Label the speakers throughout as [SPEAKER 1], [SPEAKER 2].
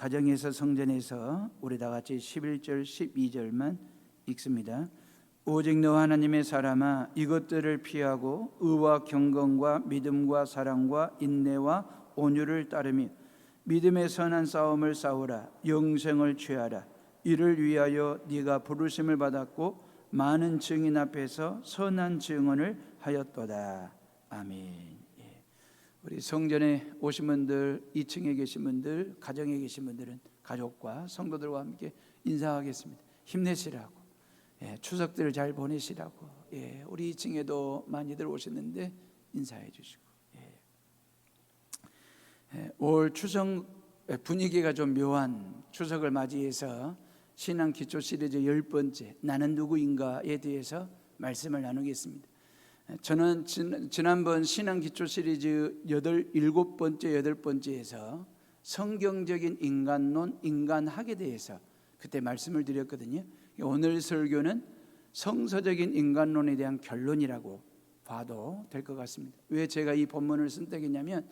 [SPEAKER 1] 가정에서 성전에서 우리 다 같이 11절 12절만 읽습니다. 오직 너 하나님의 사람아 이것들을 피하고 의와 경건과 믿음과 사랑과 인내와 온유를 따르며 믿음의 선한 싸움을 싸우라. 영생을 취하라. 이를 위하여 네가 부르심을 받았고 많은 증인 앞에서 선한 증언을 하였도다. 아멘. 우리 성전에 오신 분들, 2층에 계신 분들, 가정에 계신 분들은 가족과 성도들과 함께 인사하겠습니다. 힘내시라고, 추석들을 잘 보내시라고. 우리 2층에도 많이들 오셨는데 인사해 주시고. 올 추석 분위기가 좀 묘한 추석을 맞이해서 신앙 기초 시리즈 10번째 나는 누구인가에 대해서 말씀을 나누겠습니다. 저는 지난번 신앙 기초 시리즈 7번째, 8번째에서 성경적인 인간론, 인간학에 대해서 그때 말씀을 드렸거든요. 오늘 설교는 성서적인 인간론에 대한 결론이라고 봐도 될 것 같습니다. 왜 제가 이 본문을 선택했냐면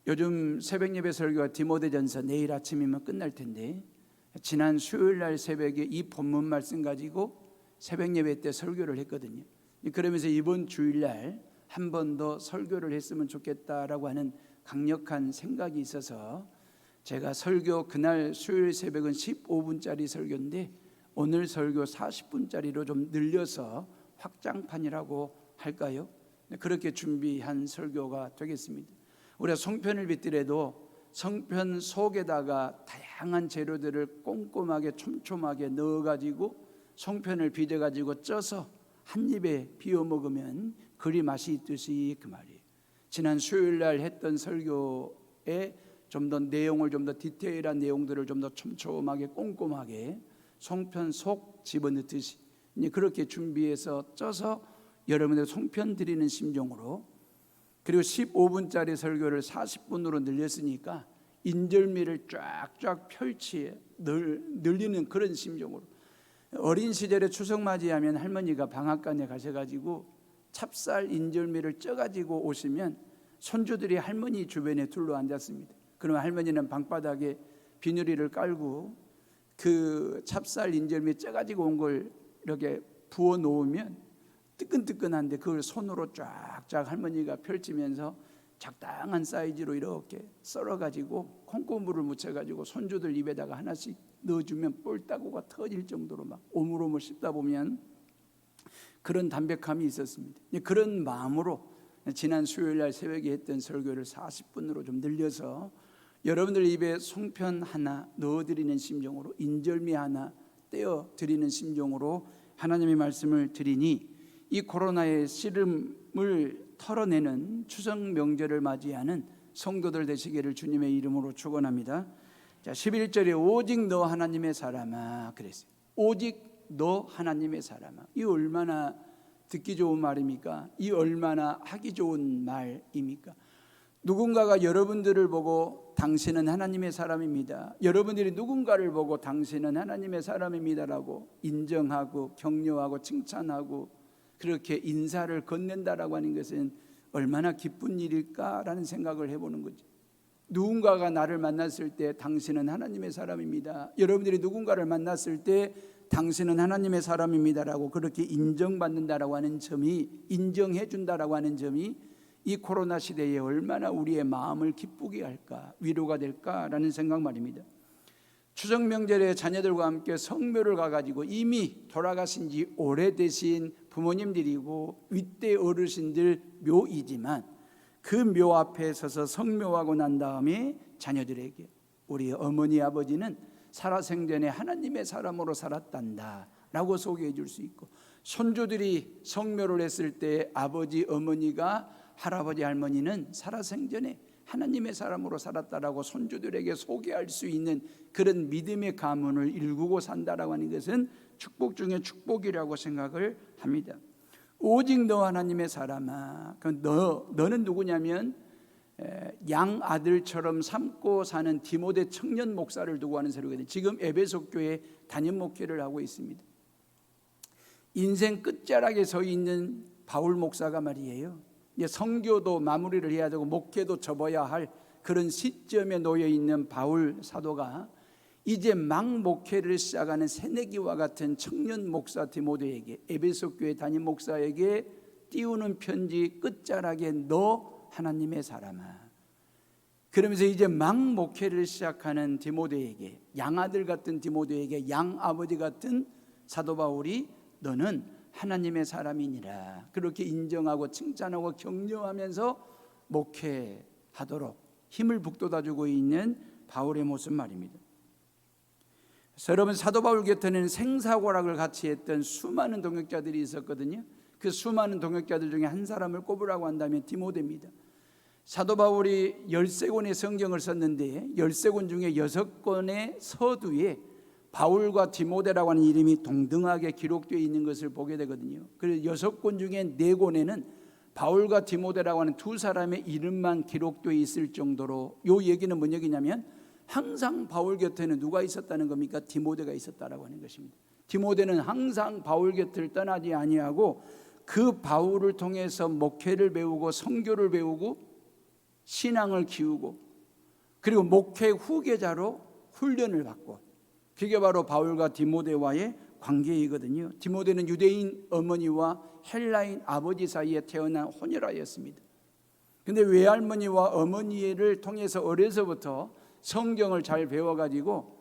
[SPEAKER 1] 요즘 새벽 예배 설교가 디모데전서 내일 아침이면 끝날 텐데 지난 수요일 날 새벽에 이 본문 말씀 가지고 새벽 예배 때 설교를 했거든요. 그러면서 이번 주일날 한 번 더 설교를 했으면 좋겠다라고 하는 강력한 생각이 있어서 제가 설교 그날 수요일 새벽은 15분짜리 설교인데 오늘 설교 40분짜리로 좀 늘려서 확장판이라고 할까요? 그렇게 준비한 설교가 되겠습니다. 우리가 송편을 빚더라도 송편 속에다가 다양한 재료들을 꼼꼼하게 촘촘하게 넣어가지고 송편을 빚어가지고 쪄서 한 입에 비워 먹으면 그리 맛이 있듯이 그 말이에요. 지난 수요일 날 했던 설교에 좀 더 내용을 좀 더 디테일한 내용들을 좀 더 촘촘하게 꼼꼼하게 송편 속 집어넣듯이 그렇게 준비해서 쪄서 여러분들 송편 드리는 심정으로, 그리고 15분짜리 설교를 40분으로 늘렸으니까 인절미를 쫙쫙 펼치 늘리는 그런 심정으로, 어린 시절에 추석 맞이하면 할머니가 방앗간에 가셔가지고 찹쌀 인절미를 쪄가지고 오시면 손주들이 할머니 주변에 둘러 앉았습니다. 그러면 할머니는 방바닥에 비누리를 깔고 그 찹쌀 인절미 쪄가지고 온 걸 이렇게 부어 놓으면 뜨끈뜨끈한데 그걸 손으로 쫙쫙 할머니가 펼치면서 적당한 사이즈로 이렇게 썰어가지고 콩고물을 묻혀가지고 손주들 입에다가 하나씩 넣어주면 볼따구가 터질 정도로 막 오물오물 씹다 보면 그런 담백함이 있었습니다. 그런 마음으로 지난 수요일날 새벽에 했던 설교를 40분으로 좀 늘려서 여러분들 입에 송편 하나 넣어드리는 심정으로, 인절미 하나 떼어드리는 심정으로 하나님의 말씀을 드리니 이 코로나의 씨름을 털어내는 추석 명절을 맞이하는 성도들 되시기를 주님의 이름으로 축원합니다. 자, 11절에 오직 너 하나님의 사람아 그랬어요. 오직 너 하나님의 사람아. 이 얼마나 듣기 좋은 말입니까? 이 얼마나 하기 좋은 말입니까? 누군가가 여러분들을 보고 당신은 하나님의 사람입니다, 여러분들이 누군가를 보고 당신은 하나님의 사람입니다라고 인정하고 격려하고 칭찬하고 그렇게 인사를 건넨다라고 하는 것은 얼마나 기쁜 일일까라는 생각을 해보는 거죠. 누군가가 나를 만났을 때 당신은 하나님의 사람입니다, 여러분들이 누군가를 만났을 때 당신은 하나님의 사람입니다라고 그렇게 인정받는다라고 하는 점이, 인정해 준다라고 하는 점이 이 코로나 시대에 얼마나 우리의 마음을 기쁘게 할까, 위로가 될까라는 생각 말입니다. 추석 명절에 자녀들과 함께 성묘를 가가지고 이미 돌아가신 지 오래되신 부모님들이고 윗대 어르신들 묘이지만 그 묘 앞에 서서 성묘하고 난 다음에 자녀들에게 우리 어머니 아버지는 살아생전에 하나님의 사람으로 살았단다 라고 소개해 줄 수 있고, 손주들이 성묘를 했을 때 아버지 어머니가, 할아버지 할머니는 살아생전에 하나님의 사람으로 살았다라고 손주들에게 소개할 수 있는 그런 믿음의 가문을 일구고 산다라고 하는 것은 축복 중에 축복이라고 생각을 합니다. 오직 너 하나님의 사람아. 너는 누구냐면 양 아들처럼 삼고 사는 디모데 청년 목사를 두고 하는 설교거든요. 지금 에베소 교회 담임 목회를 하고 있습니다. 인생 끝자락에 서 있는 바울 목사가 말이에요, 선교도 마무리를 해야 되고 목회도 접어야 할 그런 시점에 놓여 있는 바울 사도가 이제 막 목회를 시작하는 새내기와 같은 청년 목사 디모데에게, 에베소 교회 담임 목사에게 띄우는 편지 끝자락에 너 하나님의 사람아. 그러면서 이제 막 목회를 시작하는 디모데에게, 양아들 같은 디모데에게 양아버지 같은 사도 바울이 너는 하나님의 사람이니라 그렇게 인정하고 칭찬하고 격려하면서 목회하도록 힘을 북돋아주고 있는 바울의 모습 말입니다. 여러분, 사도 바울 곁에는 생사고락을 같이 했던 수많은 동역자들이 있었거든요. 그 수많은 동역자들 중에 한 사람을 꼽으라고 한다면 디모데입니다. 사도 바울이 13권의 성경을 썼는데 13권 중에 6권의 서두에 바울과 디모데라고 하는 이름이 동등하게 기록되어 있는 것을 보게 되거든요. 그래서 6권 중에 4권에는 바울과 디모데라고 하는 두 사람의 이름만 기록되어 있을 정도로, 이 얘기는 뭔 얘기냐면 항상 바울 곁에는 누가 있었다는 겁니까? 디모데가 있었다라고 하는 것입니다. 디모데는 항상 바울 곁을 떠나지 아니하고 그 바울을 통해서 목회를 배우고 선교를 배우고 신앙을 키우고 그리고 목회 후계자로 훈련을 받고, 그게 바로 바울과 디모데와의 관계이거든요. 디모데는 유대인 어머니와 헬라인 아버지 사이에 태어난 혼혈아이였습니다. 그런데 외할머니와 어머니를 통해서 어려서부터 성경을 잘 배워가지고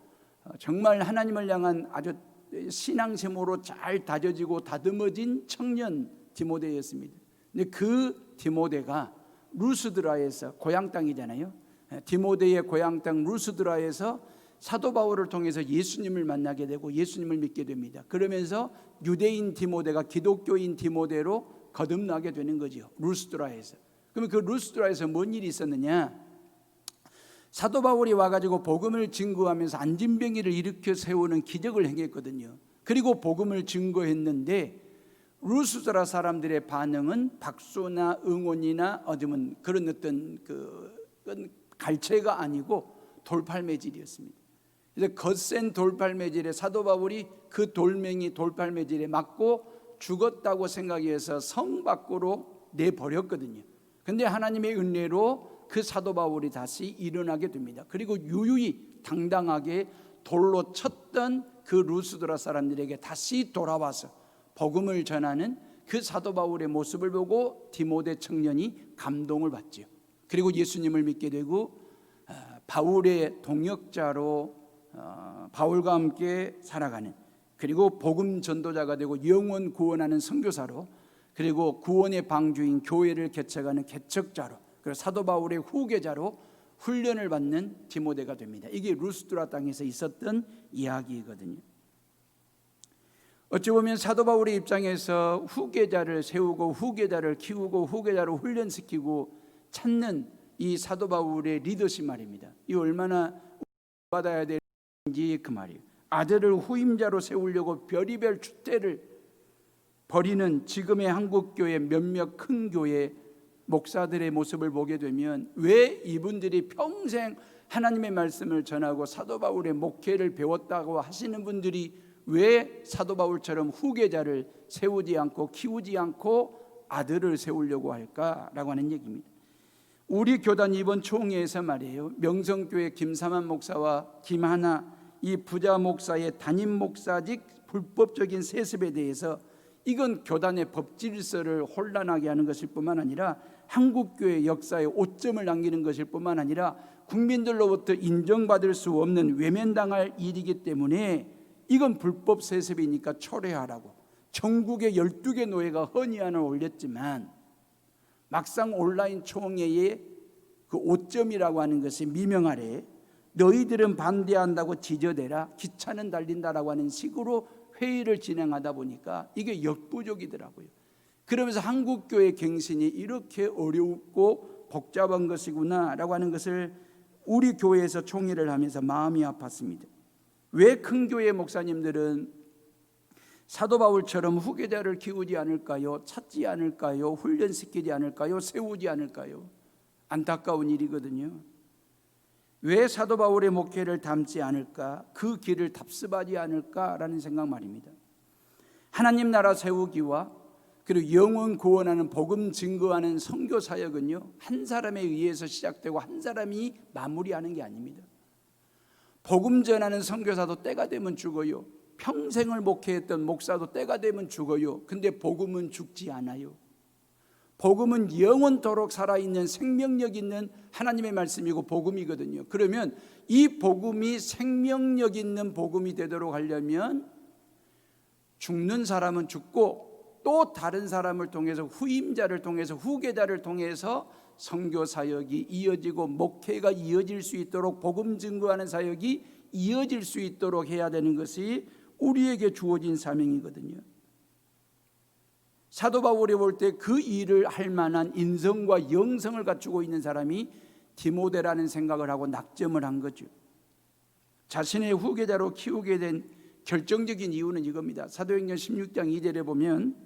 [SPEAKER 1] 정말 하나님을 향한 아주 신앙심으로 잘 다져지고 다듬어진 청년 디모데였습니다. 근데 그 디모데가 루스드라에서, 고향 땅이잖아요. 디모데의 고향 땅 루스드라에서 사도 바울을 통해서 예수님을 만나게 되고 예수님을 믿게 됩니다. 그러면서 유대인 디모데가 기독교인 디모데로 거듭나게 되는 거죠, 루스드라에서. 그러면 그 루스드라에서 뭔 일이 있었느냐? 사도 바울이 와가지고 복음을 증거하면서 안진병이를 일으켜 세우는 기적을 행했거든요. 그리고 복음을 증거했는데 루스드라 사람들의 반응은 박수나 응원이나 어쩌면 그런 어떤 갈채가 아니고 돌팔매질이었습니다. 그래서 거센 돌팔매질에 사도 바울이 그 돌멩이 돌팔매질에 맞고 죽었다고 생각해서 성 밖으로 내버렸거든요. 그런데 하나님의 은혜로 그 사도 바울이 다시 일어나게 됩니다. 그리고 유유히 당당하게 돌로 쳤던 그 루스드라 사람들에게 다시 돌아와서 복음을 전하는 그 사도 바울의 모습을 보고 디모데 청년이 감동을 받죠. 그리고 예수님을 믿게 되고 바울의 동역자로 바울과 함께 살아가는, 그리고 복음 전도자가 되고 영혼 구원하는 선교사로, 그리고 구원의 방주인 교회를 개척하는 개척자로, 그리고 사도 바울의 후계자로 훈련을 받는 디모데가 됩니다. 이게 루스드라 땅에서 있었던 이야기거든요. 어찌 보면 사도 바울의 입장에서 후계자를 세우고 후계자를 키우고 후계자로 훈련시키고 찾는 이 사도 바울의 리더십 말입니다. 이 얼마나 받아야 되는지 그 말이에요. 아들을 후임자로 세우려고 별의별 추태를 벌이는 지금의 한국교회 몇몇 큰 교회 목사들의 모습을 보게 되면 왜 이분들이 평생 하나님의 말씀을 전하고 사도 바울의 목회를 배웠다고 하시는 분들이 왜 사도 바울처럼 후계자를 세우지 않고 키우지 않고 아들을 세우려고 할까라고 하는 얘기입니다. 우리 교단 이번 총회에서 말이에요, 명성교회 김삼한 목사와 김하나 이 부자 목사의 담임 목사직 불법적인 세습에 대해서, 이건 교단의 법질서를 혼란하게 하는 것일 뿐만 아니라 한국교회 역사에 오점을 남기는 것일 뿐만 아니라 국민들로부터 인정받을 수 없는 외면당할 일이기 때문에 이건 불법 세습이니까 철회하라고 전국의 12개 노회가 헌의안을 올렸지만, 막상 온라인 총회의 그 오점이라고 하는 것이 미명하래 너희들은 반대한다고 지저대라, 기차는 달린다라고 하는 식으로 회의를 진행하다 보니까 이게 역부족이더라고요. 그러면서 한국교회 갱신이 이렇게 어렵고 복잡한 것이구나 라고 하는 것을 우리 교회에서 총회를 하면서 마음이 아팠습니다. 왜 큰 교회 목사님들은 사도 바울처럼 후계자를 키우지 않을까요? 찾지 않을까요? 훈련시키지 않을까요? 세우지 않을까요? 안타까운 일이거든요. 왜 사도 바울의 목회를 담지 않을까? 그 길을 답습하지 않을까라는 생각 말입니다. 하나님 나라 세우기와 그리고 영혼 구원하는 복음 증거하는 선교 사역은요, 한 사람에 의해서 시작되고 한 사람이 마무리하는 게 아닙니다. 복음 전하는 선교사도 때가 되면 죽어요. 평생을 목회했던 목사도 때가 되면 죽어요. 근데 복음은 죽지 않아요. 복음은 영원토록 살아있는 생명력 있는 하나님의 말씀이고 복음이거든요. 그러면 이 복음이 생명력 있는 복음이 되도록 하려면 죽는 사람은 죽고 또 다른 사람을 통해서 후임자를 통해서 후계자를 통해서 선교 사역이 이어지고 목회가 이어질 수 있도록 복음 증거하는 사역이 이어질 수 있도록 해야 되는 것이 우리에게 주어진 사명이거든요. 사도 바울이 볼 때 그 일을 할 만한 인성과 영성을 갖추고 있는 사람이 디모데라는 생각을 하고 낙점을 한 거죠. 자신의 후계자로 키우게 된 결정적인 이유는 이겁니다. 사도행전 16장 2절에 보면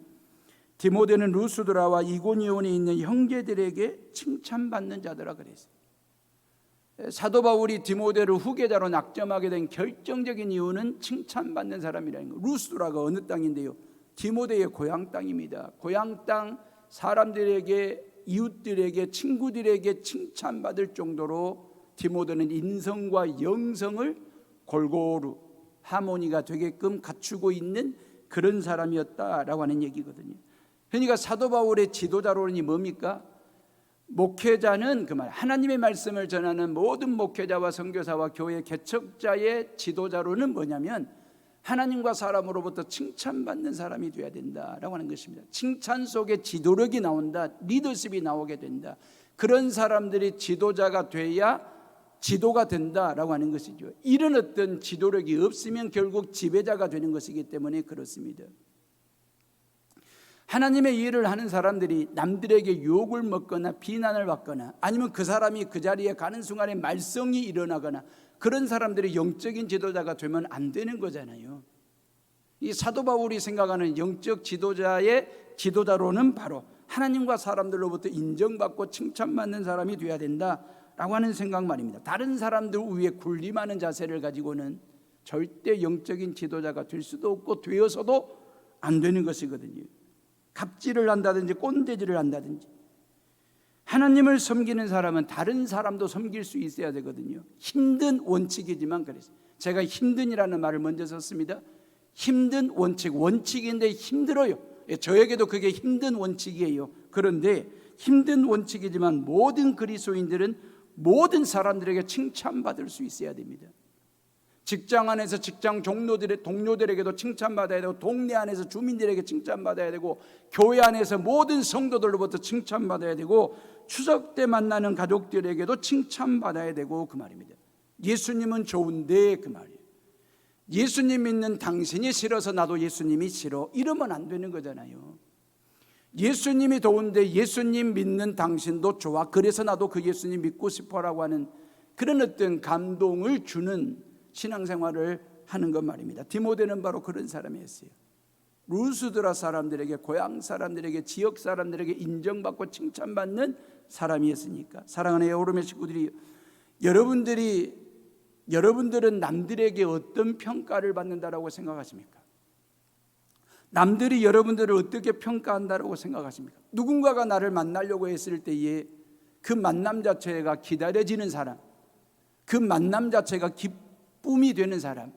[SPEAKER 1] 디모데는 루스드라와 이고니온에 있는 형제들에게 칭찬받는 자더라 그랬어요. 사도 바울이 디모데를 후계자로 낙점하게 된 결정적인 이유는 칭찬받는 사람이라는 거예요. 루스드라가 어느 땅인데요? 디모데의 고향 땅입니다. 고향 땅 사람들에게, 이웃들에게, 친구들에게 칭찬받을 정도로 디모데는 인성과 영성을 골고루 하모니가 되게끔 갖추고 있는 그런 사람이었다라고 하는 얘기거든요. 그러니까 사도 바울의 지도자론이 뭡니까? 목회자는 그 말, 하나님의 말씀을 전하는 모든 목회자와 선교사와 교회 개척자의 지도자로는 뭐냐면 하나님과 사람으로부터 칭찬받는 사람이 되어야 된다라고 하는 것입니다. 칭찬 속에 지도력이 나온다, 리더십이 나오게 된다. 그런 사람들이 지도자가 돼야 지도가 된다라고 하는 것이죠. 이런 어떤 지도력이 없으면 결국 지배자가 되는 것이기 때문에 그렇습니다. 하나님의 일을 하는 사람들이 남들에게 욕을 먹거나 비난을 받거나 아니면 그 사람이 그 자리에 가는 순간에 말썽이 일어나거나 그런 사람들이 영적인 지도자가 되면 안 되는 거잖아요. 이 사도 바울이 생각하는 영적 지도자의 지도자로는 바로 하나님과 사람들로부터 인정받고 칭찬받는 사람이 되어야 된다라고 하는 생각 말입니다. 다른 사람들 위에 군림하는 자세를 가지고는 절대 영적인 지도자가 될 수도 없고 되어서도 안 되는 것이거든요. 갑질을 한다든지 꼰대질을 한다든지. 하나님을 섬기는 사람은 다른 사람도 섬길 수 있어야 되거든요. 힘든 원칙이지만 그래서 제가 힘든이라는 말을 먼저 썼습니다. 힘든 원칙, 원칙인데 힘들어요. 저에게도 그게 힘든 원칙이에요. 그런데 힘든 원칙이지만 모든 그리스도인들은 모든 사람들에게 칭찬받을 수 있어야 됩니다. 직장 안에서 직장 동료들에게도 칭찬받아야 되고, 동네 안에서 주민들에게 칭찬받아야 되고, 교회 안에서 모든 성도들로부터 칭찬받아야 되고, 추석 때 만나는 가족들에게도 칭찬받아야 되고, 그 말입니다. 예수님은 좋은데 그 말이에요. 예수님 믿는 당신이 싫어서 나도 예수님이 싫어, 이러면 안 되는 거잖아요. 예수님이 좋은데 예수님 믿는 당신도 좋아, 그래서 나도 그 예수님 믿고 싶어라고 하는 그런 어떤 감동을 주는 신앙생활을 하는 것 말입니다. 디모데는 바로 그런 사람이었어요. 루스드라 사람들에게, 고향 사람들에게, 지역 사람들에게 인정받고 칭찬받는 사람이었으니까. 사랑하는 여러분의 식구들이, 여러분들은 남들에게 어떤 평가를 받는다라고 생각하십니까? 남들이 여러분들을 어떻게 평가한다라고 생각하십니까? 누군가가 나를 만나려고 했을 때에 그 만남 자체가 기다려지는 사람, 그 만남 자체가 기쁨이 되는 사람,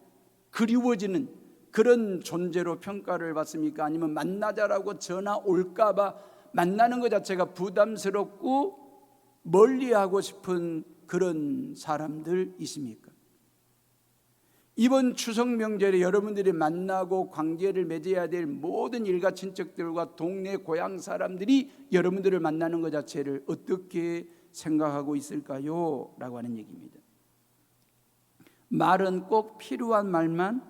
[SPEAKER 1] 그리워지는 그런 존재로 평가를 받습니까? 아니면 만나자라고 전화 올까봐 만나는 것 자체가 부담스럽고 멀리하고 싶은 그런 사람들이십니까? 이번 추석 명절에 여러분들이 만나고 관계를 맺어야 될 모든 일가 친척들과 동네 고향 사람들이 여러분들을 만나는 것 자체를 어떻게 생각하고 있을까요? 라고 하는 얘기입니다. 말은 꼭 필요한 말만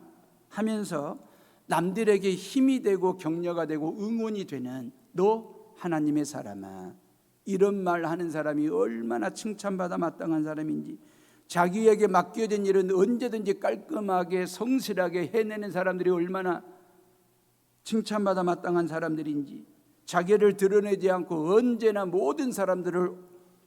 [SPEAKER 1] 하면서 남들에게 힘이 되고 격려가 되고 응원이 되는 너 하나님의 사람아, 이런 말 하는 사람이 얼마나 칭찬받아 마땅한 사람인지, 자기에게 맡겨진 일은 언제든지 깔끔하게 성실하게 해내는 사람들이 얼마나 칭찬받아 마땅한 사람들인지, 자기를 드러내지 않고 언제나 모든 사람들을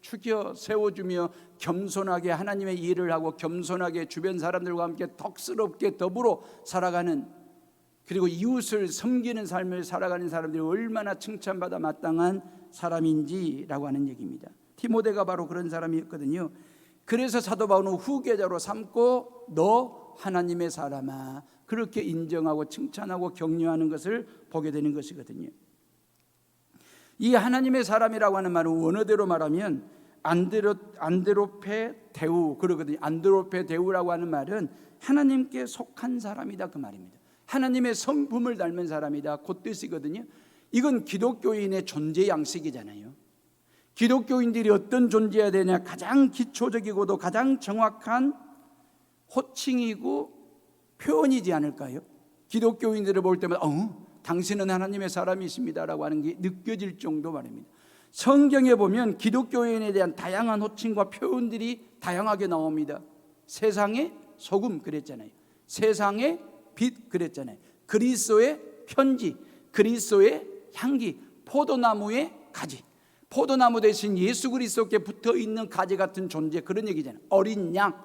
[SPEAKER 1] 추겨 세워주며 겸손하게 하나님의 일을 하고 겸손하게 주변 사람들과 함께 덕스럽게 더불어 살아가는, 그리고 이웃을 섬기는 삶을 살아가는 사람들이 얼마나 칭찬받아 마땅한 사람인지라고 하는 얘기입니다. 디모데가 바로 그런 사람이었거든요. 그래서 사도 바울은 후계자로 삼고 너 하나님의 사람아 그렇게 인정하고 칭찬하고 격려하는 것을 보게 되는 것이거든요. 이 하나님의 사람이라고 하는 말은 원어대로 말하면 안드로페 데우 그러거든요. 안드로페 데우라고 하는 말은 하나님께 속한 사람이다 그 말입니다. 하나님의 성품을 닮은 사람이다 그 뜻이거든요. 이건 기독교인의 존재 양식이잖아요. 기독교인들이 어떤 존재해야 되냐, 가장 기초적이고도 가장 정확한 호칭이고 표현이지 않을까요? 기독교인들을 볼 때마다 당신은 하나님의 사람이십니다라고 하는 게 느껴질 정도 말입니다. 성경에 보면 기독교인에 대한 다양한 호칭과 표현들이 다양하게 나옵니다. 세상의 소금 그랬잖아요. 세상의 빛 그랬잖아요. 그리스도의 편지, 그리스도의 향기, 포도나무의 가지, 포도나무 대신 예수 그리스도께 붙어있는 가지 같은 존재, 그런 얘기잖아요. 어린 양,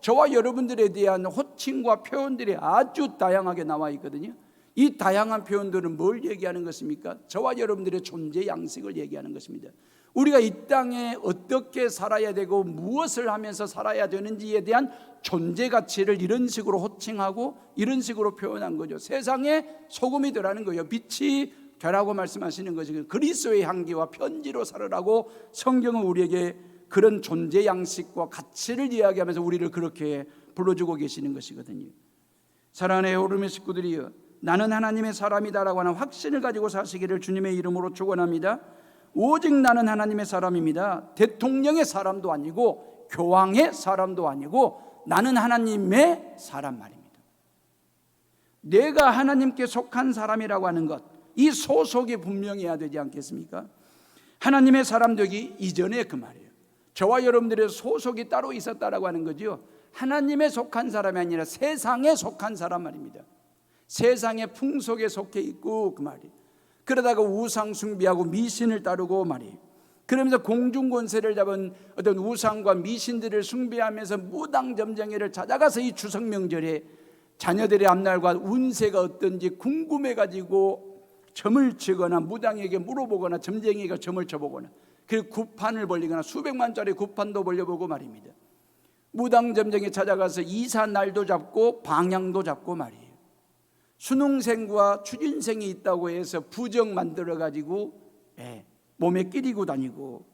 [SPEAKER 1] 저와 여러분들에 대한 호칭과 표현들이 아주 다양하게 나와 있거든요. 이 다양한 표현들은 뭘 얘기하는 것입니까? 저와 여러분들의 존재 양식을 얘기하는 것입니다. 우리가 이 땅에 어떻게 살아야 되고 무엇을 하면서 살아야 되는지에 대한 존재 가치를 이런 식으로 호칭하고 이런 식으로 표현한 거죠. 세상에 소금이 되라는 거예요. 빛이 되라고 말씀하시는 것이고, 그리스도의 향기와 편지로 살으라고 성경은 우리에게 그런 존재 양식과 가치를 이야기하면서 우리를 그렇게 불러주고 계시는 것이거든요. 사랑하는 에오름의 식구들이여, 나는 하나님의 사람이다라고 하는 확신을 가지고 사시기를 주님의 이름으로 축원합니다. 오직 나는 하나님의 사람입니다. 대통령의 사람도 아니고 교황의 사람도 아니고 나는 하나님의 사람 말입니다. 내가 하나님께 속한 사람이라고 하는 것, 이 소속이 분명해야 되지 않겠습니까? 하나님의 사람 되기 이전에 그 말이에요. 저와 여러분들의 소속이 따로 있었다라고 하는 거죠. 하나님에 속한 사람이 아니라 세상에 속한 사람 말입니다. 세상의 풍속에 속해 있고 그 말이에요. 그러다가 우상 숭배하고 미신을 따르고 말이에요. 그러면서 공중권세를 잡은 어떤 우상과 미신들을 숭배하면서 무당점쟁이를 찾아가서 이 추석 명절에 자녀들의 앞날과 운세가 어떤지 궁금해가지고 점을 치거나 무당에게 물어보거나 점쟁이가 점을 쳐보거나 그리고 구판을 벌리거나 수백만짜리 구판도 벌려보고 말입니다. 무당 점쟁이 찾아가서 이사 날도 잡고 방향도 잡고 말이에요. 수능생과 추진생이 있다고 해서 부정 만들어가지고 몸에 끼리고 다니고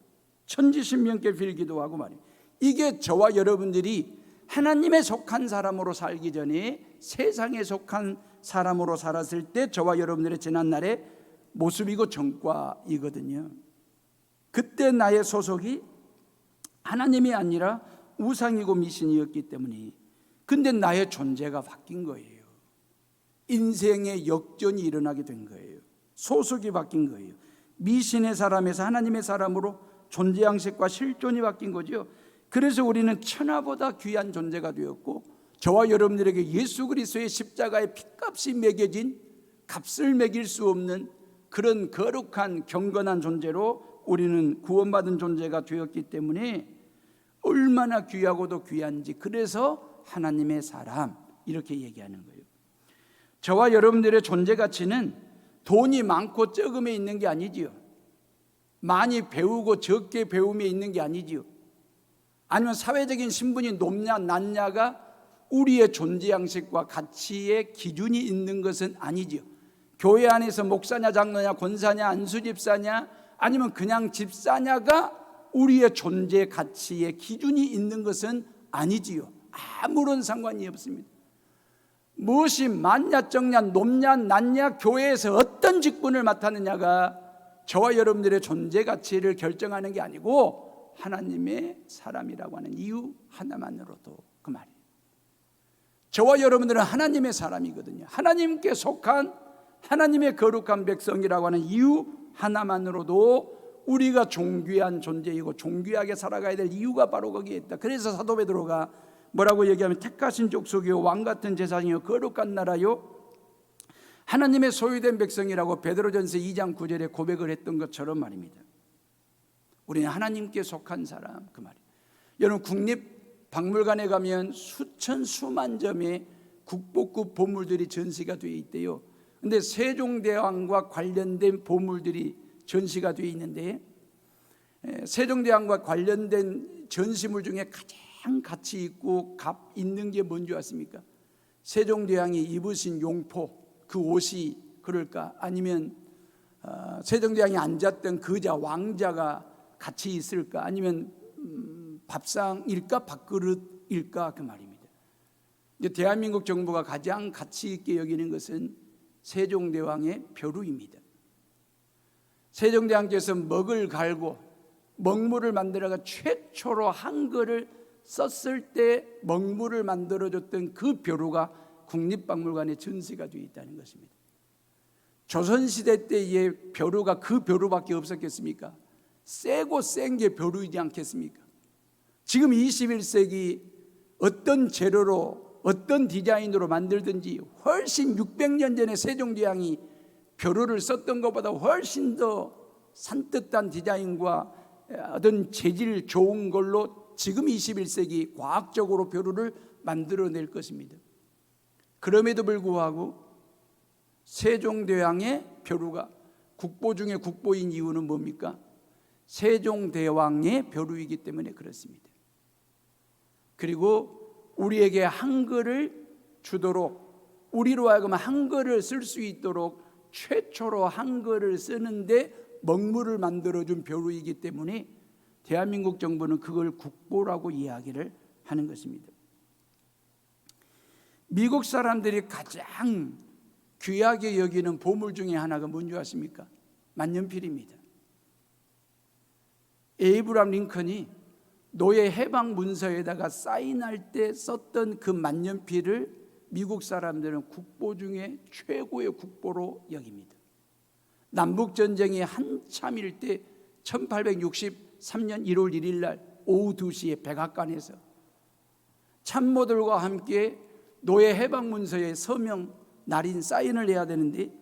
[SPEAKER 1] 천지신명께 빌기도 하고 말이에요. 이게 저와 여러분들이 하나님에 속한 사람으로 살기 전에 세상에 속한 사람으로 살았을 때 저와 여러분들의 지난날의 모습이고 전과이거든요. 그때 나의 소속이 하나님이 아니라 우상이고 미신이었기 때문에, 근데 나의 존재가 바뀐 거예요. 인생의 역전이 일어나게 된 거예요. 소속이 바뀐 거예요. 미신의 사람에서 하나님의 사람으로 존재 양식과 실존이 바뀐 거죠. 그래서 우리는 천하보다 귀한 존재가 되었고, 저와 여러분들에게 예수 그리스도의 십자가의 핏값이 매겨진 값을 매길 수 없는 그런 거룩한 경건한 존재로 우리는 구원받은 존재가 되었기 때문에 얼마나 귀하고도 귀한지, 그래서 하나님의 사람 이렇게 얘기하는 거예요. 저와 여러분들의 존재 가치는 돈이 많고 적음에 있는 게 아니지요. 많이 배우고 적게 배움에 있는 게 아니지요. 아니면 사회적인 신분이 높냐 낮냐가 우리의 존재 양식과 가치의 기준이 있는 것은 아니지요. 교회 안에서 목사냐 장로냐 권사냐 안수집사냐 아니면 그냥 집사냐가 우리의 존재 가치의 기준이 있는 것은 아니지요. 아무런 상관이 없습니다. 무엇이 많냐 적냐 높냐 낮냐 교회에서 어떤 직분을 맡았느냐가 저와 여러분들의 존재 가치를 결정하는 게 아니고 하나님의 사람이라고 하는 이유 하나만으로도 그 말이에요. 저와 여러분들은 하나님의 사람이거든요. 하나님께 속한 하나님의 거룩한 백성이라고 하는 이유 하나만으로도 우리가 존귀한 존재이고 존귀하게 살아가야 될 이유가 바로 거기에 있다. 그래서 사도 베드로가 뭐라고 얘기하면 택하신 족속이요 왕같은 제사장이요 거룩한 나라요 하나님의 소유된 백성이라고 베드로전서 2장 9절에 고백을 했던 것처럼 말입니다. 우리는 하나님께 속한 사람 그 말이에요. 여러분 국립박물관에 가면 수천 수만 점의 국보급 보물들이 전시가 되어 있대요. 그런데 세종대왕과 관련된 보물들이 전시가 되어 있는데 세종대왕과 관련된 전시물 중에 가장 가치 있고 값 있는 게 뭔지 아십니까? 세종대왕이 입으신 용포, 그 옷이 그럴까? 아니면 세종대왕이 앉았던 그자 왕자가 같이 있을까? 아니면 밥상일까 밥그릇일까? 그 말입니다. 대한민국 정부가 가장 가치 있게 여기는 것은 세종대왕의 벼루입니다. 세종대왕께서 먹을 갈고 먹물을 만들어가 최초로 한글을 썼을 때 먹물을 만들어줬던 그 벼루가 국립박물관에 전시가 되어 있다는 것입니다. 조선시대 때의 벼루가 그 벼루밖에 없었겠습니까? 세고 센 게 벼루이지 않겠습니까? 지금 21세기 어떤 재료로 어떤 디자인으로 만들든지 훨씬 600년 전에 세종대왕이 벼루를 썼던 것보다 훨씬 더 산뜻한 디자인과 어떤 재질 좋은 걸로 지금 21세기 과학적으로 벼루를 만들어낼 것입니다. 그럼에도 불구하고 세종대왕의 벼루가 국보 중에 국보인 이유는 뭡니까? 세종대왕의 벼루이기 때문에 그렇습니다. 그리고 우리에게 한글을 주도록, 우리로 하여금 한글을 쓸 수 있도록 최초로 한글을 쓰는데 먹물을 만들어준 벼루이기 때문에 대한민국 정부는 그걸 국보라고 이야기를 하는 것입니다. 미국 사람들이 가장 귀하게 여기는 보물 중에 하나가 뭔지 아십니까? 만년필입니다. 에이브람 링컨이 노예 해방 문서에다가 사인할 때 썼던 그 만년필을 미국 사람들은 국보 중에 최고의 국보로 여깁니다. 남북전쟁이 한참일 때 1863년 1월 1일 날 오후 2시에 백악관에서 참모들과 함께 노예 해방 문서에 서명 날인 사인을 해야 되는데,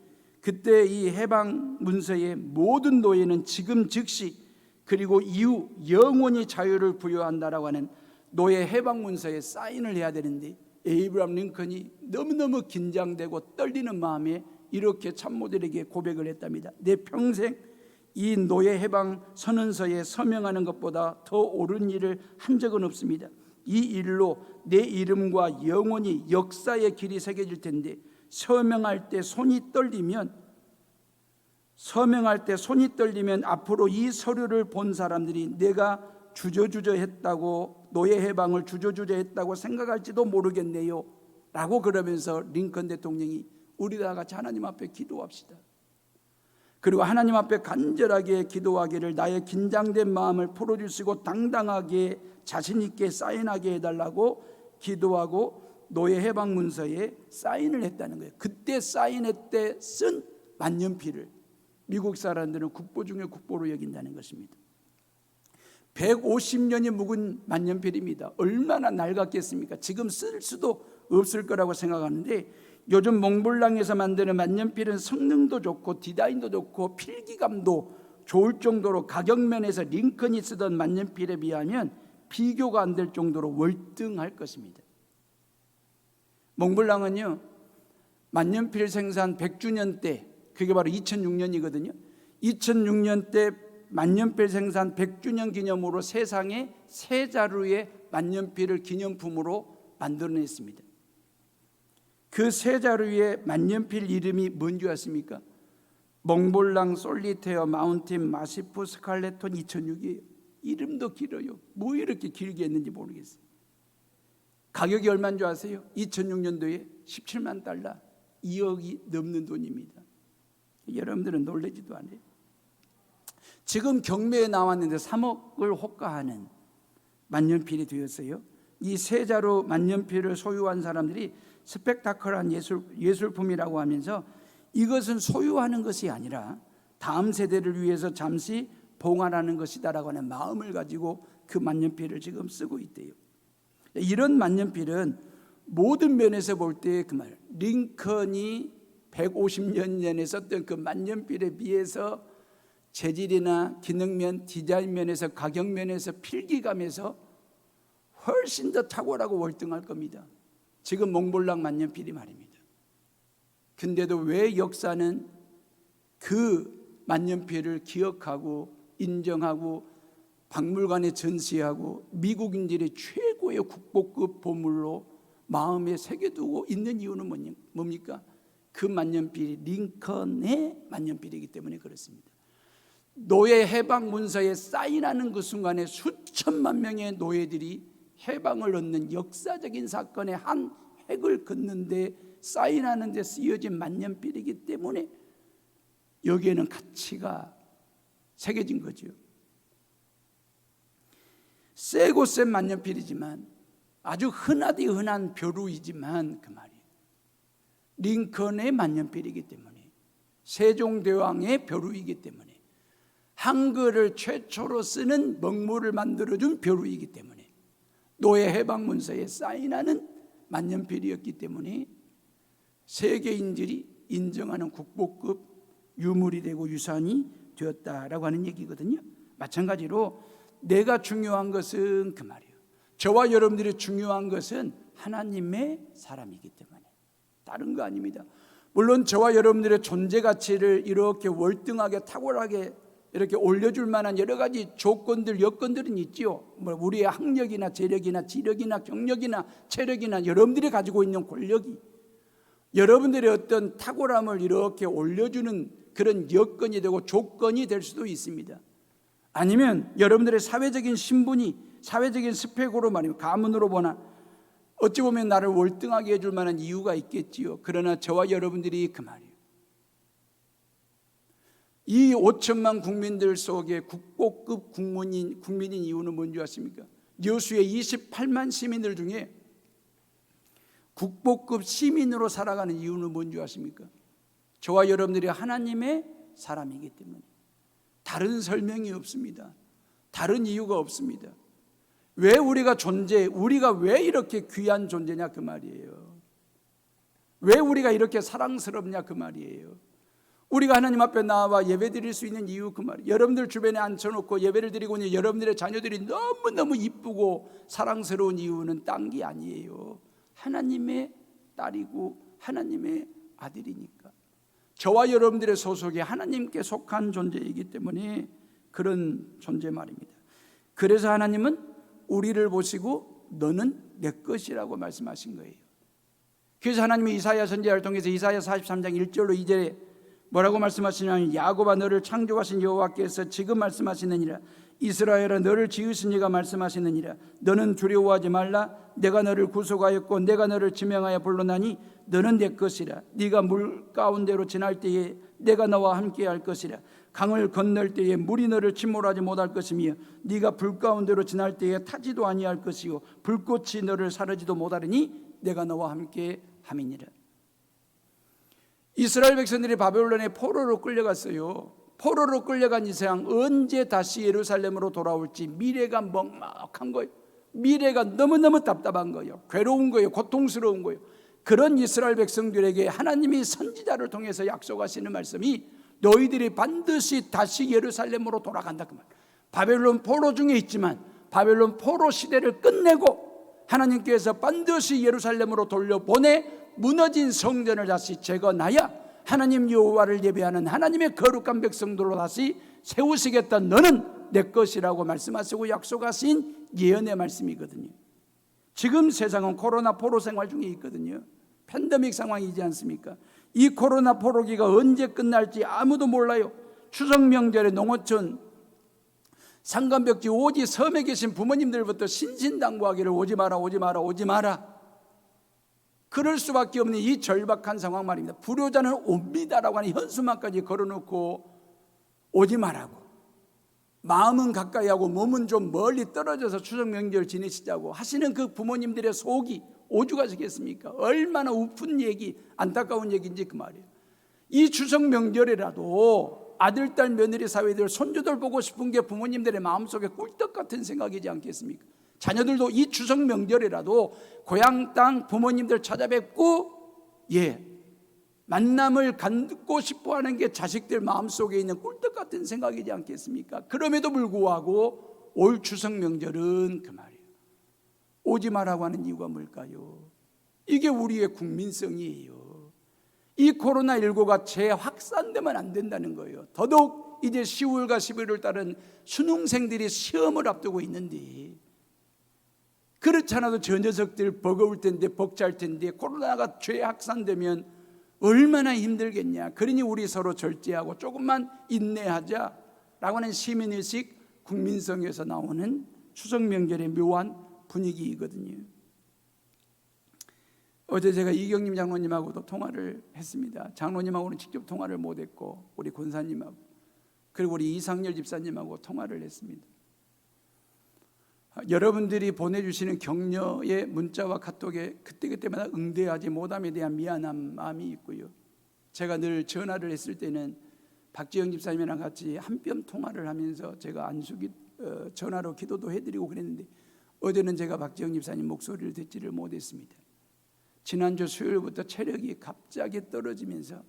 [SPEAKER 1] 그때 이 해방 문서에 모든 노예는 지금 즉시 그리고 이후 영원히 자유를 부여한다라고 하는 노예 해방 문서에 사인을 해야 되는데, 에이브람 링컨이 너무너무 긴장되고 떨리는 마음에 이렇게 참모들에게 고백을 했답니다. 내 평생 이 노예 해방 선언서에 서명하는 것보다 더 옳은 일을 한 적은 없습니다. 이 일로 내 이름과 영원히 역사의 길이 새겨질 텐데, 서명할 때 손이 떨리면 앞으로 이 서류를 본 사람들이 내가 주저주저했다고, 노예 해방을 주저주저했다고 생각할지도 모르겠네요 라고 그러면서 링컨 대통령이 우리 다 같이 하나님 앞에 기도합시다. 그리고 하나님 앞에 간절하게 기도하기를 나의 긴장된 마음을 풀어주시고 당당하게 자신 있게 사인하게 해달라고 기도하고 노예 해방 문서에 사인을 했다는 거예요. 그때 사인했때 쓴 만년필을 미국 사람들은 국보 중에 국보로 여긴다는 것입니다. 150년이 묵은 만년필입니다. 얼마나 낡았겠습니까? 지금 쓸 수도 없을 거라고 생각하는데, 요즘 몽블랑에서 만드는 만년필은 성능도 좋고 디자인도 좋고 필기감도 좋을 정도로 가격면에서 링컨이 쓰던 만년필에 비하면 비교가 안 될 정도로 월등할 것입니다. 몽블랑은요, 만년필 생산 100주년 때, 그게 바로 2006년이거든요. 2006년 때 만년필 생산 100주년 기념으로 세상에 세 자루의 만년필을 기념품으로 만들어냈습니다. 그 세 자루의 만년필 이름이 뭔지 아십니까? 몽블랑, 솔리테어, 마운틴, 마시프, 스칼레톤 2006이에요. 이름도 길어요. 뭐 이렇게 길게 했는지 모르겠어요. 가격이 얼마인 줄 아세요? 2006년도에 17만 달러, 2억이 넘는 돈입니다. 여러분들은 놀라지도 않아요. 지금 경매에 나왔는데 3억을 호가하는 만년필이 되었어요. 이 세 자루 만년필을 소유한 사람들이 스펙타클한 예술품이라고 하면서 이것은 소유하는 것이 아니라 다음 세대를 위해서 잠시 봉헌하는 것이다라고 하는 마음을 가지고 그 만년필을 지금 쓰고 있대요. 이런 만년필은 모든 면에서 볼 때 그 말, 링컨이 150년 전에 썼던 그 만년필에 비해서 재질이나 기능면, 디자인면에서, 가격면에서, 필기감에서 훨씬 더 탁월하고 월등할 겁니다. 지금 몽블랑 만년필이 말입니다. 근데도 왜 역사는 그 만년필을 기억하고 인정하고 박물관에 전시하고 미국인들의 최고의 국보급 보물로 마음에 새겨두고 있는 이유는 뭡니까? 그 만년필이 링컨의 만년필이기 때문에 그렇습니다. 노예 해방 문서에 사인하는 그 순간에 수천만 명의 노예들이 해방을 얻는 역사적인 사건의 한 획을 긋는데 사인하는 데 쓰여진 만년필이기 때문에 여기에는 가치가 새겨진 거죠. 세고 센 만년필이지만 아주 흔하디 흔한 벼루이지만 그 말이에요. 링컨의 만년필이기 때문에, 세종대왕의 벼루이기 때문에, 한글을 최초로 쓰는 먹물을 만들어준 벼루이기 때문에, 노예 해방 문서에 사인하는 만년필이었기 때문에 세계인들이 인정하는 국보급 유물이 되고 유산이 되었다라고 하는 얘기거든요. 마찬가지로 내가 중요한 것은 그 말이에요. 저와 여러분들이 중요한 것은 하나님의 사람이기 때문에 다른 거 아닙니다. 물론 저와 여러분들의 존재 가치를 이렇게 월등하게 탁월하게 이렇게 올려줄 만한 여러 가지 조건들, 여건들은 있지요. 우리의 학력이나 재력이나 지력이나 경력이나 체력이나 여러분들이 가지고 있는 권력이 여러분들의 어떤 탁월함을 이렇게 올려주는 그런 여건이 되고 조건이 될 수도 있습니다. 아니면 여러분들의 사회적인 신분이, 사회적인 스펙으로 말이면 가문으로 보나 어찌 보면 나를 월등하게 해줄 만한 이유가 있겠지요. 그러나 저와 여러분들이 그 말이에요. 이 5천만 국민들 속에 국보급 국민인 이유는 뭔지 아십니까? 여수의 28만 시민들 중에 국보급 시민으로 살아가는 이유는 뭔지 아십니까? 저와 여러분들이 하나님의 사람이기 때문에. 다른 설명이 없습니다. 다른 이유가 없습니다. 왜 우리가 왜 이렇게 귀한 존재냐 그 말이에요. 왜 우리가 이렇게 사랑스럽냐 그 말이에요. 우리가 하나님 앞에 나와 예배 드릴 수 있는 이유 그 말이에요. 여러분들 주변에 앉혀놓고 예배를 드리고 있는 여러분들의 자녀들이 너무너무 이쁘고 사랑스러운 이유는 딴 게 아니에요. 하나님의 딸이고 하나님의 아들이니까. 저와 여러분들의 소속이 하나님께 속한 존재이기 때문에 그런 존재 말입니다. 그래서 하나님은 우리를 보시고 너는 내 것이라고 말씀하신 거예요. 그래서 하나님이 이사야 선지자를 통해서 이사야 43장 1절로 2절에 뭐라고 말씀하시냐면 야곱아 너를 창조하신 여호와께서 지금 말씀하시느니라 이스라엘아 너를 지으신 이가 말씀하시느니라 너는 두려워하지 말라 내가 너를 구속하였고 내가 너를 지명하여 불러나니 너는 내 것이라 네가 물 가운데로 지날 때에 내가 너와 함께 할 것이라 강을 건널 때에 물이 너를 침몰하지 못할 것이며 네가 불 가운데로 지날 때에 타지도 아니할 것이요 불꽃이 너를 사르지도 못하리니 내가 너와 함께 함이니라. 이스라엘 백성들이 바벨론의 포로로 끌려갔어요. 포로로 끌려간 이상 언제 다시 예루살렘으로 돌아올지 미래가 먹먹한 거예요. 미래가 너무너무 답답한 거예요. 괴로운 거예요. 고통스러운 거예요. 그런 이스라엘 백성들에게 하나님이 선지자를 통해서 약속하시는 말씀이 너희들이 반드시 다시 예루살렘으로 돌아간다 그 말. 바벨론 포로 중에 있지만 바벨론 포로 시대를 끝내고 하나님께서 반드시 예루살렘으로 돌려보내 무너진 성전을 다시 재건하여 하나님 여호와를 예배하는 하나님의 거룩한 백성들로 다시 세우시겠다. 너는 내 것이라고 말씀하시고 약속하신 예언의 말씀이거든요. 지금 세상은 코로나 포로 생활 중에 있거든요. 팬데믹 상황이지 않습니까? 이 코로나 포로기가 언제 끝날지 아무도 몰라요. 추석 명절에 농어촌 상간벽지 오지 섬에 계신 부모님들부터 신신당부하기를 오지 마라 오지 마라 오지 마라. 그럴 수밖에 없는 이 절박한 상황 말입니다. 불효자는 옵니다라고 하는 현수막까지 걸어놓고 오지 말라고. 마음은 가까이 하고 몸은 좀 멀리 떨어져서 추석 명절 지내시자고 하시는 그 부모님들의 속이 오죽하시겠습니까? 얼마나 우픈 얘기, 안타까운 얘기인지 그 말이에요. 이 추석 명절이라도 아들, 딸, 며느리, 사위들, 손주들 보고 싶은 게 부모님들의 마음속에 꿀떡 같은 생각이지 않겠습니까? 자녀들도 이 추석 명절이라도 고향 땅 부모님들 찾아뵙고 만남을 갖고 싶어하는 게 자식들 마음속에 있는 꿀떡 같은 생각이지 않겠습니까? 그럼에도 불구하고 올 추석 명절은 그 말이에요. 오지 마라고 하는 이유가 뭘까요? 이게 우리의 국민성이에요. 이 코로나19가 재확산되면 안 된다는 거예요. 더더욱 이제 10월과 11월 달은 수능생들이 시험을 앞두고 있는데, 그렇지 않아도 저 녀석들 버거울 텐데, 벅찰 텐데, 코로나가 재확산되면 얼마나 힘들겠냐. 그러니 우리 서로 절제하고 조금만 인내하자 라고 하는 시민의식, 국민성에서 나오는 추석 명절의 묘한 분위기이거든요. 어제 제가 이경림 장로님하고도 통화를 했습니다. 장로님하고는 직접 통화를 못했고, 우리 권사님하고, 그리고 우리 이상열 집사님하고 통화를 했습니다. 여러분들이 보내주시는 격려의 문자와 카톡에 그때그때마다 응대하지 못함에 대한 미안한 마음이 있고요. 제가 늘 전화를 했을 때는 박지영 집사님이랑 같이 한뼘 통화를 하면서 제가 안수기 전화로 기도도 해드리고 그랬는데, 어제는 제가 박지영 집사님 목소리를 듣지를 못했습니다. 지난주 수요일부터 체력이 갑자기 떨어지면서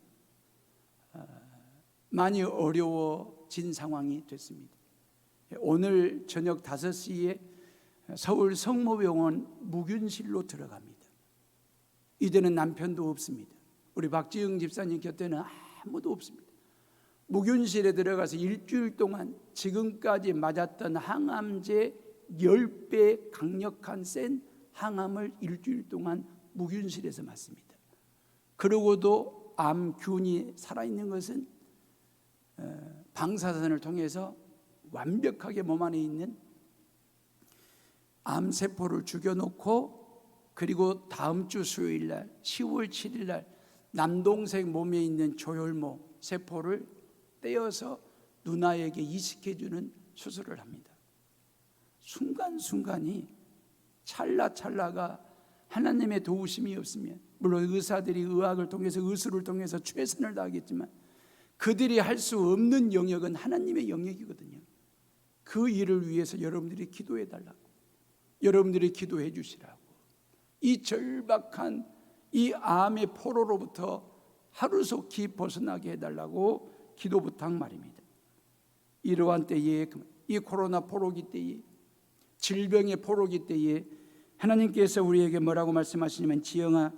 [SPEAKER 1] 많이 어려워진 상황이 됐습니다. 오늘 저녁 5시에 서울 성모병원 무균실로 들어갑니다. 이제는 남편도 없습니다. 우리 박지영 집사님 곁에는 아무도 없습니다. 무균실에 들어가서 일주일 동안 지금까지 맞았던 항암제 10배 강력한 센 항암을 일주일 동안 무균실에서 맞습니다. 그러고도 암균이 살아있는 것은 방사선을 통해서 완벽하게 몸 안에 있는 암세포를 죽여놓고, 그리고 다음 주 수요일날 10월 7일날 남동생 몸에 있는 조혈모 세포를 떼어서 누나에게 이식해주는 수술을 합니다. 순간순간이, 찰나찰나가 하나님의 도우심이 없으면, 물론 의사들이 의학을 통해서, 의술을 통해서 최선을 다하겠지만 그들이 할 수 없는 영역은 하나님의 영역이거든요. 그 일을 위해서 여러분들이 기도해 달라고, 여러분들이 기도해 주시라고, 이 절박한 이 암의 포로로부터 하루속히 벗어나게 해달라고 기도 부탁 말입니다. 이러한 때에, 이 코로나 포로기 때에, 질병의 포로기 때에 하나님께서 우리에게 뭐라고 말씀하시냐면, 지영아,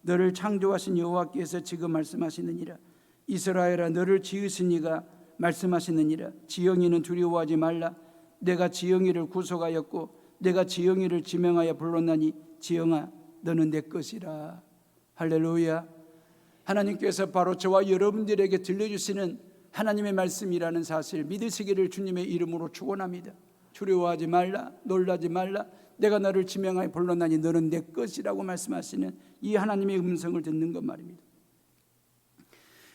[SPEAKER 1] 너를 창조하신 여호와께서 지금 말씀하시느니라. 이스라엘아, 너를 지으신 이가 말씀하시느니라. 지영이는 두려워하지 말라. 내가 지영이를 구속하였고 내가 지영이를 지명하여 불렀나니 지영아, 너는 내 것이라. 할렐루야. 하나님께서 바로 저와 여러분들에게 들려주시는 하나님의 말씀이라는 사실 믿으시기를 주님의 이름으로 축원합니다. 두려워하지 말라, 놀라지 말라. 내가 너를 지명하여 불렀나니 너는 내 것이라고 말씀하시는 이 하나님의 음성을 듣는 것 말입니다.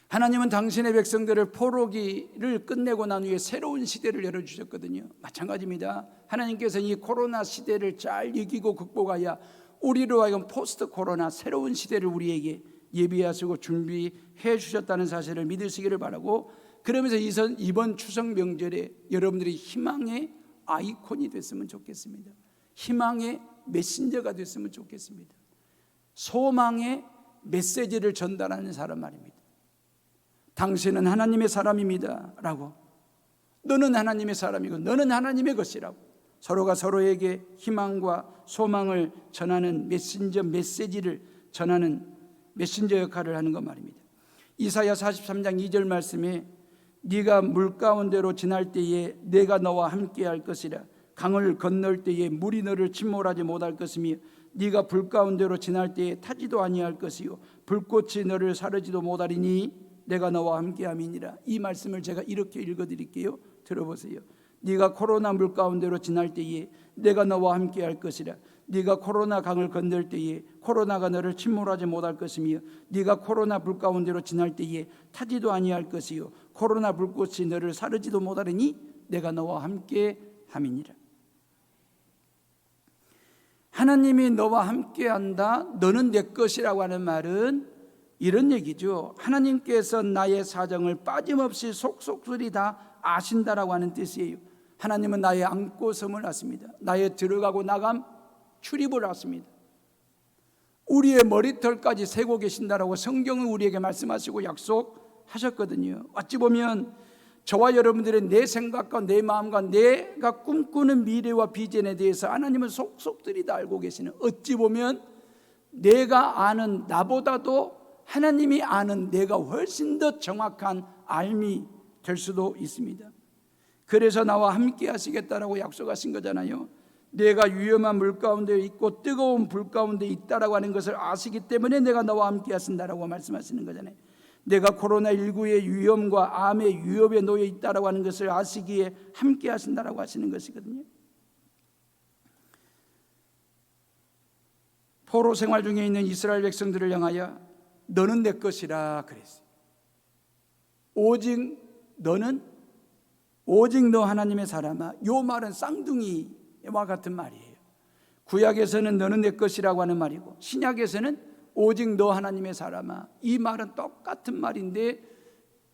[SPEAKER 1] 하나님은 당신의 백성들을 포로기를 끝내고 난 후에 새로운 시대를 열어주셨거든요. 마찬가지입니다. 하나님께서 이 코로나 시대를 잘 이기고 극복하여 우리로 하여금 포스트 코로나 새로운 시대를 우리에게 예비하시고 준비해 주셨다는 사실을 믿으시기를 바라고, 그러면서 이번 추석 명절에 여러분들이 희망의 아이콘이 됐으면 좋겠습니다. 희망의 메신저가 됐으면 좋겠습니다. 소망의 메시지를 전달하는 사람 말입니다. 당신은 하나님의 사람입니다 라고, 너는 하나님의 사람이고 너는 하나님의 것이라고 서로가 서로에게 희망과 소망을 전하는 메신저, 메시지를 전하는 메신저 역할을 하는 것 말입니다. 이사야 43장 2절 말씀에 네가 물 가운데로 지날 때에 내가 너와 함께 할 것이라. 강을 건널 때에 물이 너를 침몰하지 못할 것이며 네가 불 가운데로 지날 때에 타지도 아니할 것이요 불꽃이 너를 사르지도 못하리니 내가 너와 함께함이니라. 이 말씀을 제가 이렇게 읽어드릴게요. 들어보세요. 네가 코로나 물 가운데로 지날 때에 내가 너와 함께할 것이라. 네가 코로나 강을 건널 때에 코로나가 너를 침몰하지 못할 것이며 네가 코로나 불 가운데로 지날 때에 타지도 아니할 것이요 코로나 불꽃이 너를 사르지도 못하리니 내가 너와 함께함이니라. 하나님이 너와 함께한다, 너는 내 것이라고 하는 말은 이런 얘기죠. 하나님께서 나의 사정을 빠짐없이 속속들이 다 아신다라고 하는 뜻이에요. 하나님은 나의 앉고 섬을 아십니다. 나의 들어가고 나감, 출입을 아십니다. 우리의 머리털까지 세고 계신다라고 성경은 우리에게 말씀하시고 약속하셨거든요. 어찌 보면 저와 여러분들의 내 생각과 내 마음과 내가 꿈꾸는 미래와 비전에 대해서 하나님은 속속들이 다 알고 계시는, 어찌 보면 내가 아는 나보다도 하나님이 아는 내가 훨씬 더 정확한 알미, 될 수도 있습니다. 그래서 나와 함께 하시겠다라고 약속하신 거잖아요. 내가 위험한 물 가운데 있고 뜨거운 불 가운데 있다라고 하는 것을 아시기 때문에 내가 너와 함께 하신다라고 말씀하시는 거잖아요. 내가 코로나19의 위험과 암의 위협에 놓여 있다라고 하는 것을 아시기에 함께 하신다라고 하시는 것이거든요. 포로 생활 중에 있는 이스라엘 백성들을 향하여 너는 내 것이라 그랬어요. 오직 너 하나님의 사람아. 이 말은 쌍둥이와 같은 말이에요. 구약에서는 너는 내 것이라고 하는 말이고, 신약에서는 오직 너 하나님의 사람아. 이 말은 똑같은 말인데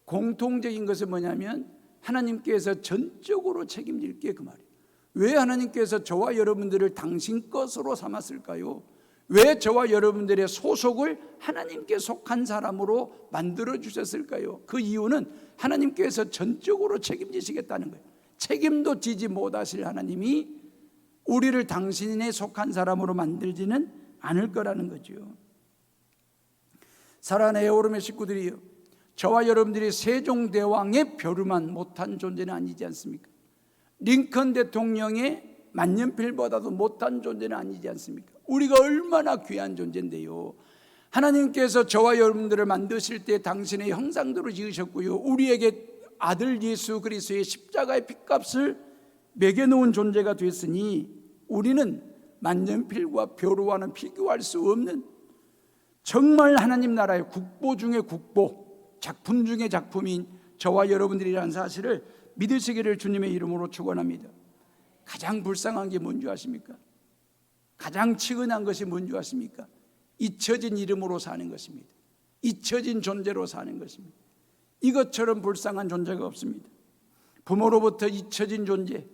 [SPEAKER 1] 공통적인 것은 뭐냐면 하나님께서 전적으로 책임질 게 그 말이에요. 왜 하나님께서 저와 여러분들을 당신 것으로 삼았을까요? 왜 저와 여러분들의 소속을 하나님께 속한 사람으로 만들어 주셨을까요? 그 이유는 하나님께서 전적으로 책임지시겠다는 거예요. 책임도 지지 못하실 하나님이 우리를 당신에 속한 사람으로 만들지는 않을 거라는 거죠. 사랑하는 에어오름의 식구들이요, 저와 여러분들이 세종대왕의 벼르만 못한 존재는 아니지 않습니까? 링컨 대통령의 만년필보다도 못한 존재는 아니지 않습니까? 우리가 얼마나 귀한 존재인데요. 하나님께서 저와 여러분들을 만드실 때 당신의 형상대로 지으셨고요, 우리에게 아들 예수 그리스도의 십자가의 핏값을 매겨놓은 존재가 됐으니 우리는 만년필과 벼루와는 비교할 수 없는 정말 하나님 나라의 국보 중의 국보, 작품 중의 작품인 저와 여러분들이라는 사실을 믿으시기를 주님의 이름으로 축원합니다. 가장 불쌍한 게 뭔지 아십니까? 가장 치근한 것이 뭔지 아십니까? 잊혀진 이름으로 사는 것입니다. 잊혀진 존재로 사는 것입니다. 이것처럼 불쌍한 존재가 없습니다. 부모로부터 잊혀진 존재,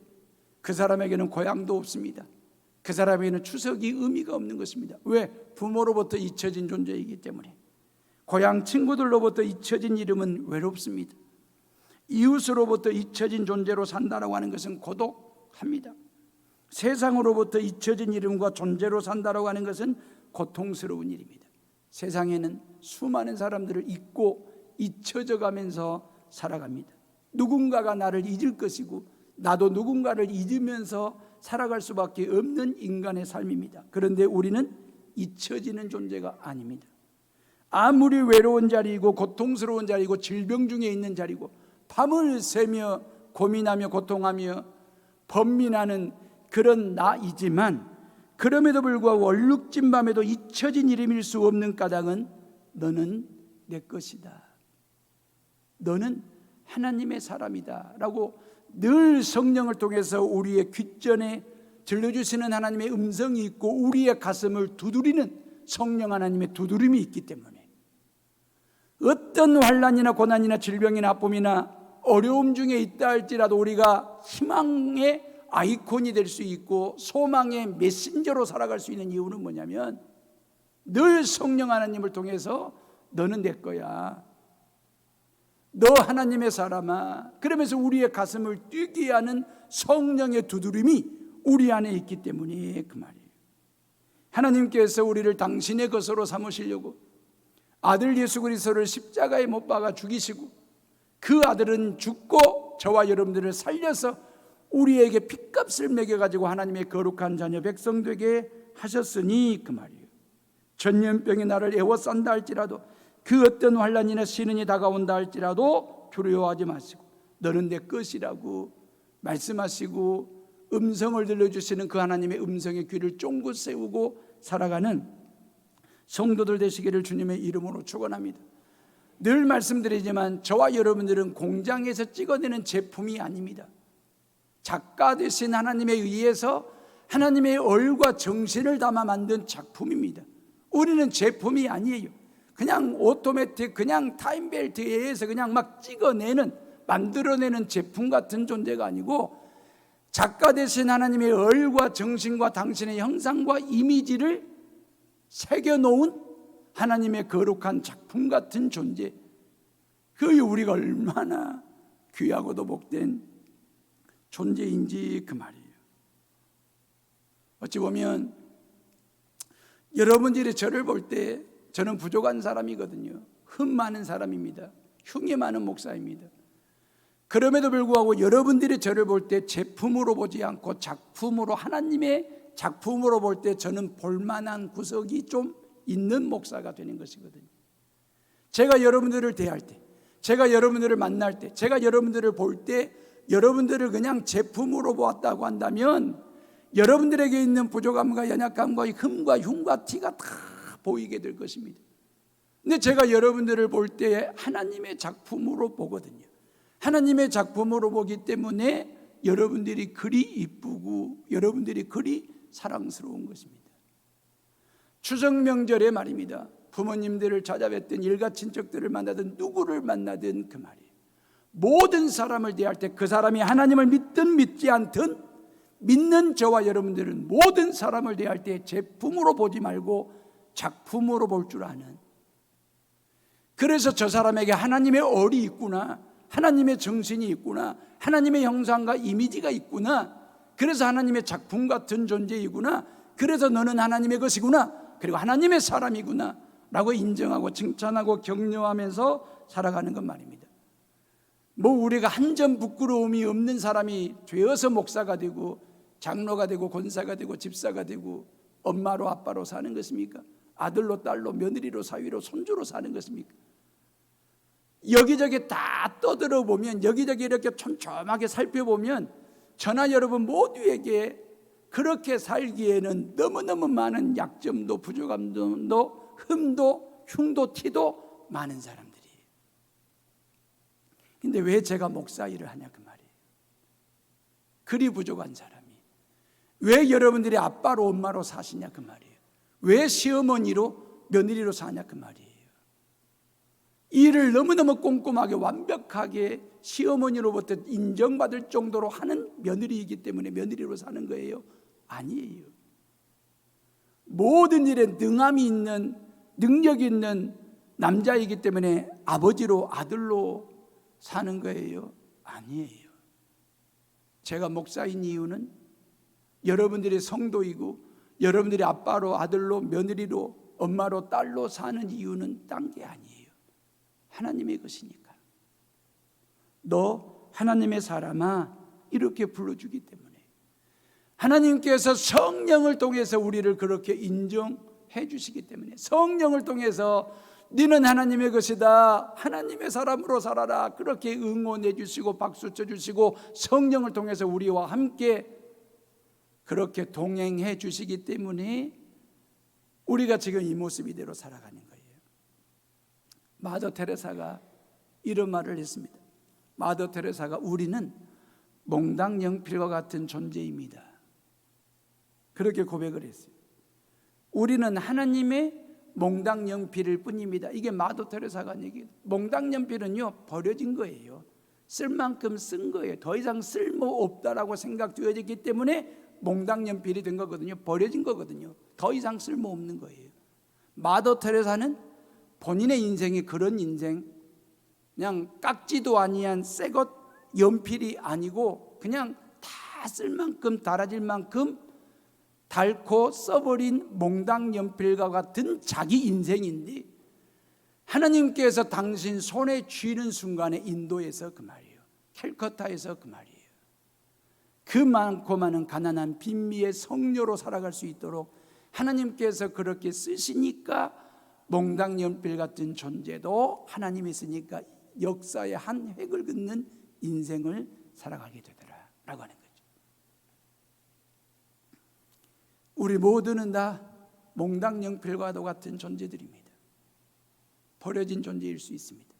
[SPEAKER 1] 그 사람에게는 고향도 없습니다. 그 사람에게는 추석이 의미가 없는 것입니다. 왜? 부모로부터 잊혀진 존재이기 때문에. 고향 친구들로부터 잊혀진 이름은 외롭습니다. 이웃으로부터 잊혀진 존재로 산다라고 하는 것은 고독합니다. 세상으로부터 잊혀진 이름과 존재로 산다라고 하는 것은 고통스러운 일입니다. 세상에는 수많은 사람들을 잊고 잊혀져 가면서 살아갑니다. 누군가가 나를 잊을 것이고 나도 누군가를 잊으면서 살아갈 수밖에 없는 인간의 삶입니다. 그런데 우리는 잊혀지는 존재가 아닙니다. 아무리 외로운 자리이고 고통스러운 자리이고 질병 중에 있는 자리고 밤을 새며 고민하며 고통하며 번민하는 그런 나이지만, 그럼에도 불구하고 얼룩진 밤에도 잊혀진 이름일 수 없는 까닭은 너는 내 것이다, 너는 하나님의 사람이다 라고 늘 성령을 통해서 우리의 귓전에 들려주시는 하나님의 음성이 있고 우리의 가슴을 두드리는 성령 하나님의 두드림이 있기 때문에 어떤 환난이나 고난이나 질병이나 아픔이나 어려움 중에 있다 할지라도 우리가 희망의 아이콘이 될 수 있고 소망의 메신저로 살아갈 수 있는 이유는 뭐냐면 늘 성령 하나님을 통해서 너는 내 거야, 너 하나님의 사람아, 그러면서 우리의 가슴을 뛰게 하는 성령의 두드림이 우리 안에 있기 때문에 그 말이에요. 하나님께서 우리를 당신의 것으로 삼으시려고 아들 예수 그리스도를 십자가에 못 박아 죽이시고 그 아들은 죽고 저와 여러분들을 살려서 우리에게 핏값을 매겨가지고 하나님의 거룩한 자녀 백성 되게 하셨으니 그 말이에요. 전염병이 나를 에워싼다 할지라도 그 어떤 환난이나 시련이 다가온다 할지라도 두려워하지 마시고 너는 내 것이라고 말씀하시고 음성을 들려주시는 그 하나님의 음성에 귀를 쫑긋 세우고 살아가는 성도들 되시기를 주님의 이름으로 축원합니다. 늘 말씀드리지만 저와 여러분들은 공장에서 찍어내는 제품이 아닙니다. 작가 되신 하나님에 의해서 하나님의 얼과 정신을 담아 만든 작품입니다. 우리는 제품이 아니에요. 그냥 오토매틱, 그냥 타임벨트에 의해서 그냥 막 찍어내는, 만들어내는 제품 같은 존재가 아니고 작가 되신 하나님의 얼과 정신과 당신의 형상과 이미지를 새겨놓은 하나님의 거룩한 작품 같은 존재, 그게 우리가 얼마나 귀하고도 복된 존재인지 그 말이에요. 어찌 보면 여러분들이 저를 볼 때 저는 부족한 사람이거든요. 흠 많은 사람입니다. 흉이 많은 목사입니다. 그럼에도 불구하고 여러분들이 저를 볼 때 제품으로 보지 않고 작품으로, 하나님의 작품으로 볼 때 저는 볼만한 구석이 좀 있는 목사가 되는 것이거든요. 제가 여러분들을 대할 때, 제가 여러분들을 만날 때, 제가 여러분들을 볼 때 여러분들을 그냥 제품으로 보았다고 한다면 여러분들에게 있는 부족함과 연약함과 흠과 흉과 티가 다 보이게 될 것입니다. 근데 제가 여러분들을 볼 때 하나님의 작품으로 보거든요. 하나님의 작품으로 보기 때문에 여러분들이 그리 이쁘고 여러분들이 그리 사랑스러운 것입니다. 추석 명절에 말입니다. 부모님들을 찾아뵀든 일가 친척들을 만나든 누구를 만나든 그 말이에요. 모든 사람을 대할 때 그 사람이 하나님을 믿든 믿지 않든 믿는 저와 여러분들은 모든 사람을 대할 때 제품으로 보지 말고 작품으로 볼 줄 아는, 그래서 저 사람에게 하나님의 얼이 있구나, 하나님의 정신이 있구나, 하나님의 형상과 이미지가 있구나, 그래서 하나님의 작품 같은 존재이구나, 그래서 너는 하나님의 것이구나, 그리고 하나님의 사람이구나 라고 인정하고 칭찬하고 격려하면서 살아가는 것 말입니다. 뭐 우리가 한 점 부끄러움이 없는 사람이 되어서 목사가 되고 장로가 되고 권사가 되고 집사가 되고 엄마로 아빠로 사는 것입니까? 아들로 딸로 며느리로 사위로 손주로 사는 것입니까? 여기저기 다 떠들어 보면, 여기저기 이렇게 촘촘하게 살펴보면 저나 여러분 모두에게 그렇게 살기에는 너무너무 많은 약점도 부족함도 흠도 흉도 티도 많은 사람들이에요. 근데 왜 제가 목사 일을 하냐 그 말이에요. 그리 부족한 사람이 왜 여러분들이 아빠로 엄마로 사시냐 그 말이에요. 왜 시어머니로 며느리로 사냐 그 말이에요. 일을 너무너무 꼼꼼하게 완벽하게 시어머니로부터 인정받을 정도로 하는 며느리이기 때문에 며느리로 사는 거예요? 아니에요. 모든 일에 능함이 있는, 능력이 있는 남자이기 때문에 아버지로 아들로 사는 거예요? 아니에요. 제가 목사인 이유는 여러분들이 성도이고 여러분들이 아빠로 아들로 며느리로 엄마로 딸로 사는 이유는 딴 게 아니에요. 하나님의 것이니까. 너 하나님의 사람아 이렇게 불러주기 때문에 하나님께서 성령을 통해서 우리를 그렇게 인정해 주시기 때문에, 성령을 통해서 너는 하나님의 것이다, 하나님의 사람으로 살아라 그렇게 응원해 주시고 박수 쳐 주시고 성령을 통해서 우리와 함께 그렇게 동행해 주시기 때문에 우리가 지금 이 모습 이대로 살아가는 거예요. 마더 테레사가 이런 말을 했습니다. 마더 테레사가 우리는 몽당 연필과 같은 존재입니다. 그렇게 고백을 했어요. 우리는 하나님의 몽당 연필일 뿐입니다. 이게 마더 테레사가 한 얘기예요. 몽당 연필은요 버려진 거예요. 쓸 만큼 쓴 거예요. 더 이상 쓸모없다라고 생각되어졌기 때문에 몽당 연필이 된 거거든요. 버려진 거거든요. 더 이상 쓸모없는 거예요. 마더 테레사는 본인의 인생이 그런 인생, 그냥 깎지도 아니한 새것 연필이 아니고 그냥 다 쓸 만큼 달아질 만큼 닳고 써버린 몽당 연필과 같은 자기 인생인데 하나님께서 당신 손에 쥐는 순간에 인도에서 그 말이에요. 캘커타에서 그 말이에요. 그 많고 많은 가난한 빈미의 성녀로 살아갈 수 있도록 하나님께서 그렇게 쓰시니까 몽당 연필 같은 존재도 하나님이 있으니까 역사의 한 획을 긋는 인생을 살아가게 되더라 라고 하는 거죠. 우리 모두는 다 몽당 연필과도 같은 존재들입니다. 버려진 존재일 수 있습니다.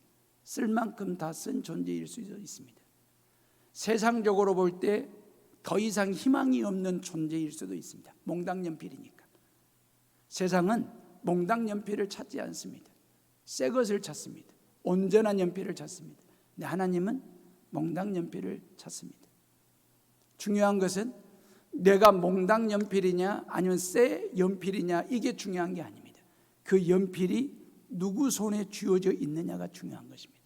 [SPEAKER 1] 쓸 만큼 다 쓴 존재일 수 있습니다. 세상적으로 볼 때 더 이상 희망이 없는 존재일 수도 있습니다. 몽당 연필이니까. 세상은 몽당 연필을 찾지 않습니다. 새 것을 찾습니다. 온전한 연필을 찾습니다. 근데 하나님은 몽당 연필을 찾습니다. 중요한 것은 내가 몽당 연필이냐 아니면 새 연필이냐 이게 중요한 게 아닙니다. 그 연필이 누구 손에 쥐어져 있느냐가 중요한 것입니다.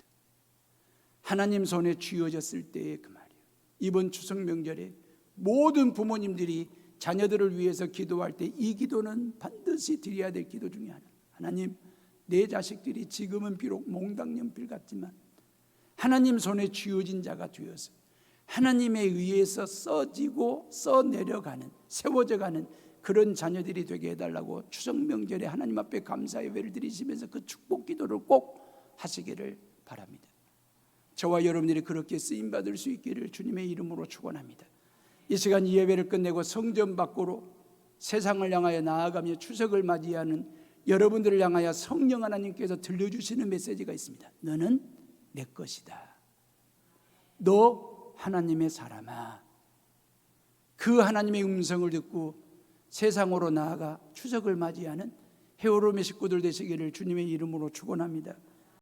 [SPEAKER 1] 하나님 손에 쥐어졌을 때의 그 말이에요. 이번 추석 명절에 모든 부모님들이 자녀들을 위해서 기도할 때 이 기도는 반드시 드려야 될 기도 중에 하나. 하나님, 내 자식들이 지금은 비록 몽당 연필 같지만 하나님 손에 쥐어진 자가 되어서 하나님에 의해서 써지고 써내려가는, 세워져가는 그런 자녀들이 되게 해달라고 추석 명절에 하나님 앞에 감사 예배를 드리시면서 그 축복 기도를 꼭 하시기를 바랍니다. 저와 여러분들이 그렇게 쓰임받을 수 있기를 주님의 이름으로 축원합니다. 이 시간 이 예배를 끝내고 성전 밖으로 세상을 향하여 나아가며 추석을 맞이하는 여러분들을 향하여 성령 하나님께서 들려주시는 메시지가 있습니다. 너는 내 것이다. 너 하나님의 사람아. 그 하나님의 음성을 듣고 세상으로 나아가 추석을 맞이하는 헤어로움의 식구들 되시기를 주님의 이름으로 축원합니다.